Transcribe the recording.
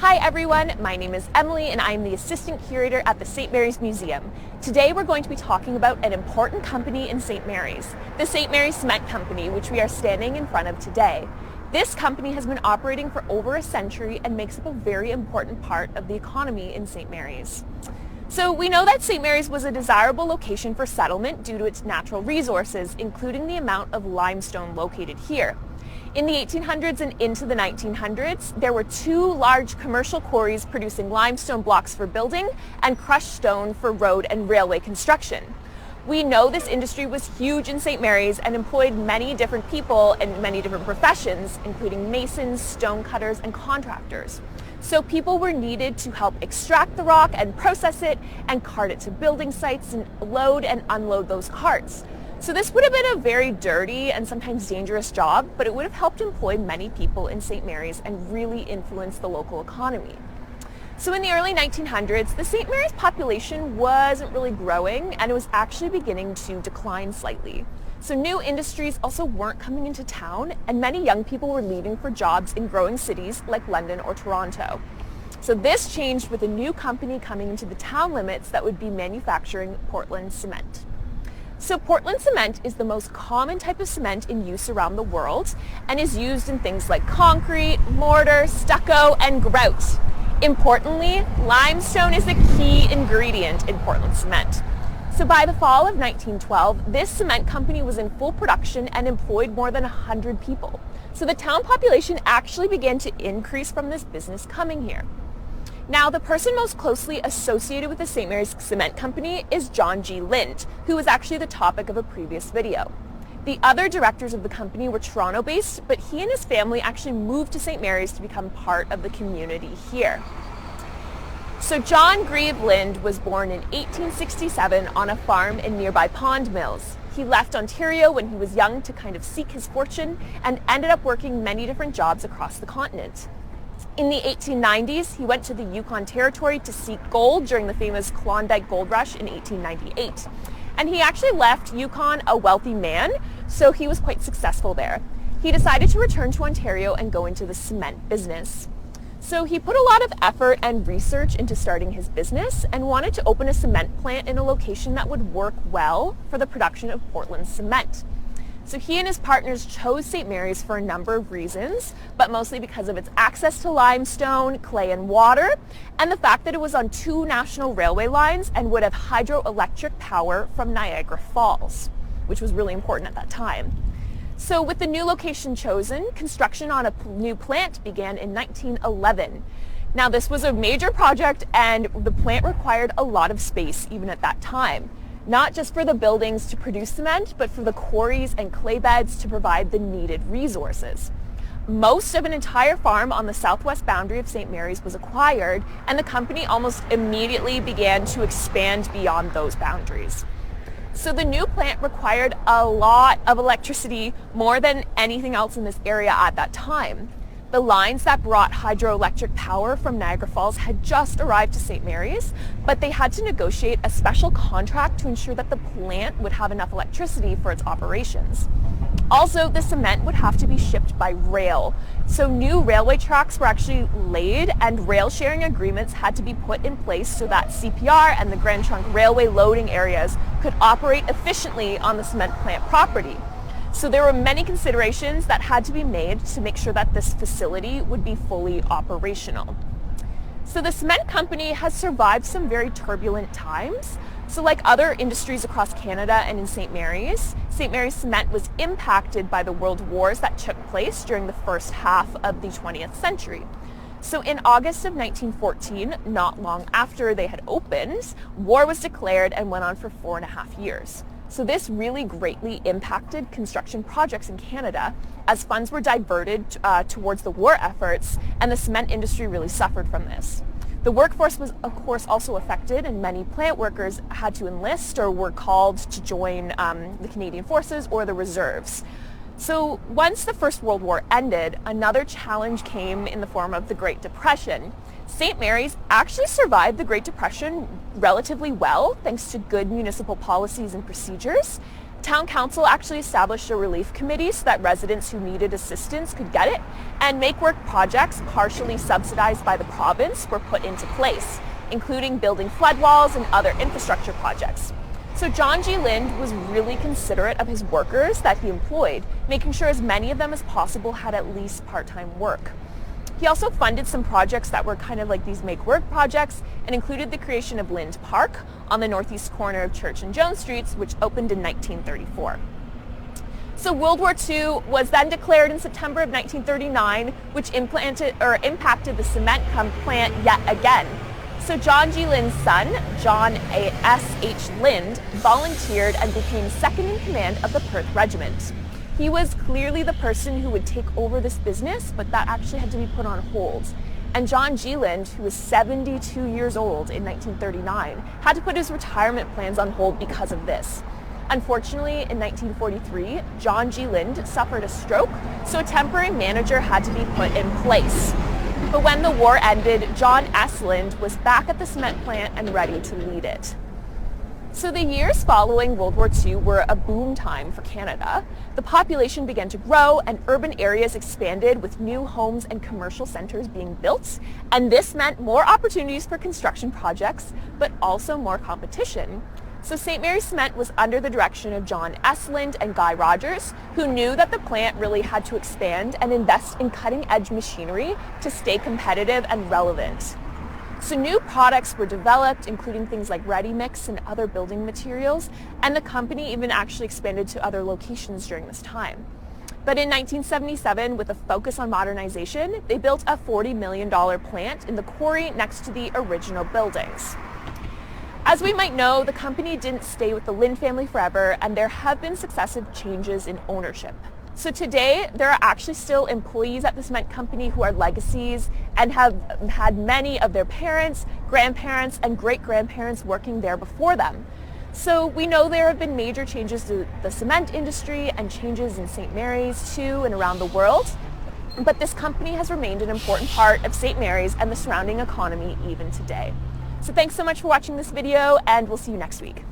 Hi everyone, my name is Emily and I'm the Assistant Curator at the St. Mary's Museum. Today we're going to be talking about an important company in St. Mary's, the St. Mary's Cement Company, which we are standing in front of today. This company has been operating for over a century and makes up a very important part of the economy in St. Mary's. So we know that St. Mary's was a desirable location for settlement due to its natural resources, including the amount of limestone located here. In the 1800s and into the 1900s, there were two large commercial quarries producing limestone blocks for building and crushed stone for road and railway construction. We know this industry was huge in St. Mary's and employed many different people in many different professions, including masons, stone cutters, and contractors. So people were needed to help extract the rock and process it and cart it to building sites and load and unload those carts. So this would have been a very dirty and sometimes dangerous job, but it would have helped employ many people in St. Mary's and really influence the local economy. So in the early 1900s, the St. Mary's population wasn't really growing and it was actually beginning to decline slightly. So new industries also weren't coming into town and many young people were leaving for jobs in growing cities like London or Toronto. So this changed with a new company coming into the town limits that would be manufacturing Portland cement. So Portland cement is the most common type of cement in use around the world and is used in things like concrete, mortar, stucco, and grout. Importantly, limestone is a key ingredient in Portland cement. So by the fall of 1912, this cement company was in full production and employed more than 100 people. So the town population actually began to increase from this business coming here. Now, the person most closely associated with the St. Mary's Cement Company is John G. Lind, who was actually the topic of a previous video. The other directors of the company were Toronto-based, but he and his family actually moved to St. Mary's to become part of the community here. So John Grieve Lind was born in 1867 on a farm in nearby Pond Mills. He left Ontario when he was young to kind of seek his fortune and ended up working many different jobs across the continent. In the 1890s, he went to the Yukon Territory to seek gold during the famous Klondike Gold Rush in 1898. And he actually left Yukon a wealthy man, so he was quite successful there. He decided to return to Ontario and go into the cement business. So he put a lot of effort and research into starting his business and wanted to open a cement plant in a location that would work well for the production of Portland cement. So he and his partners chose St. Mary's for a number of reasons, but mostly because of its access to limestone, clay, and water, and the fact that it was on two national railway lines and would have hydroelectric power from Niagara Falls, which was really important at that time. So with the new location chosen, construction on a new plant began in 1911. Now this was a major project and the plant required a lot of space even at that time. Not just for the buildings to produce cement, but for the quarries and clay beds to provide the needed resources. Most of an entire farm on the southwest boundary of St. Mary's was acquired, and the company almost immediately began to expand beyond those boundaries. So the new plant required a lot of electricity, more than anything else in this area at that time. The lines that brought hydroelectric power from Niagara Falls had just arrived to St. Mary's, but they had to negotiate a special contract to ensure that the plant would have enough electricity for its operations. Also, the cement would have to be shipped by rail. So new railway tracks were actually laid and rail sharing agreements had to be put in place so that CPR and the Grand Trunk Railway loading areas could operate efficiently on the cement plant property. So there were many considerations that had to be made to make sure that this facility would be fully operational. So the cement company has survived some very turbulent times. So like other industries across Canada and in St. Mary's Cement was impacted by the world wars that took place during the first half of the 20th century. So in August of 1914, not long after they had opened, war was declared and went on for 4.5 years. So this really greatly impacted construction projects in Canada as funds were diverted towards the war efforts, and the cement industry really suffered from this. The workforce was, of course, also affected, and many plant workers had to enlist or were called to join the Canadian Forces or the reserves. So once the First World War ended, another challenge came in the form of the Great Depression. St. Mary's actually survived the Great Depression relatively well, thanks to good municipal policies and procedures. Town council actually established a relief committee so that residents who needed assistance could get it, and make-work projects partially subsidized by the province were put into place, including building flood walls and other infrastructure projects. So John G. Lind was really considerate of his workers that he employed, making sure as many of them as possible had at least part-time work. He also funded some projects that were kind of like these make-work projects and included the creation of Lind Park on the northeast corner of Church and Jones Streets, which opened in 1934. So World War II was then declared in September of 1939, which impacted the cement plant yet again. So John G. Lind's son, John S.H. Lind, volunteered and became second in command of the Perth Regiment. He was clearly the person who would take over this business, but that actually had to be put on hold. And John G. Lind, who was 72 years old in 1939, had to put his retirement plans on hold because of this. Unfortunately, in 1943, John G. Lind suffered a stroke, so a temporary manager had to be put in place. But when the war ended, John S. Lind was back at the cement plant and ready to lead it. So the years following World War II were a boom time for Canada. The population began to grow and urban areas expanded with new homes and commercial centers being built. And this meant more opportunities for construction projects, but also more competition. So St. Mary's Cement was under the direction of John S. Lind and Guy Rogers, who knew that the plant really had to expand and invest in cutting-edge machinery to stay competitive and relevant. So new products were developed, including things like ready-mix and other building materials, and the company even actually expanded to other locations during this time. But in 1977, with a focus on modernization, they built a $40 million plant in the quarry next to the original buildings. As we might know, the company didn't stay with the Lind family forever, and there have been successive changes in ownership. So today, there are actually still employees at the cement company who are legacies and have had many of their parents, grandparents, and great-grandparents working there before them. So we know there have been major changes to the cement industry and changes in St. Mary's too and around the world. But this company has remained an important part of St. Mary's and the surrounding economy even today. So thanks so much for watching this video, and we'll see you next week.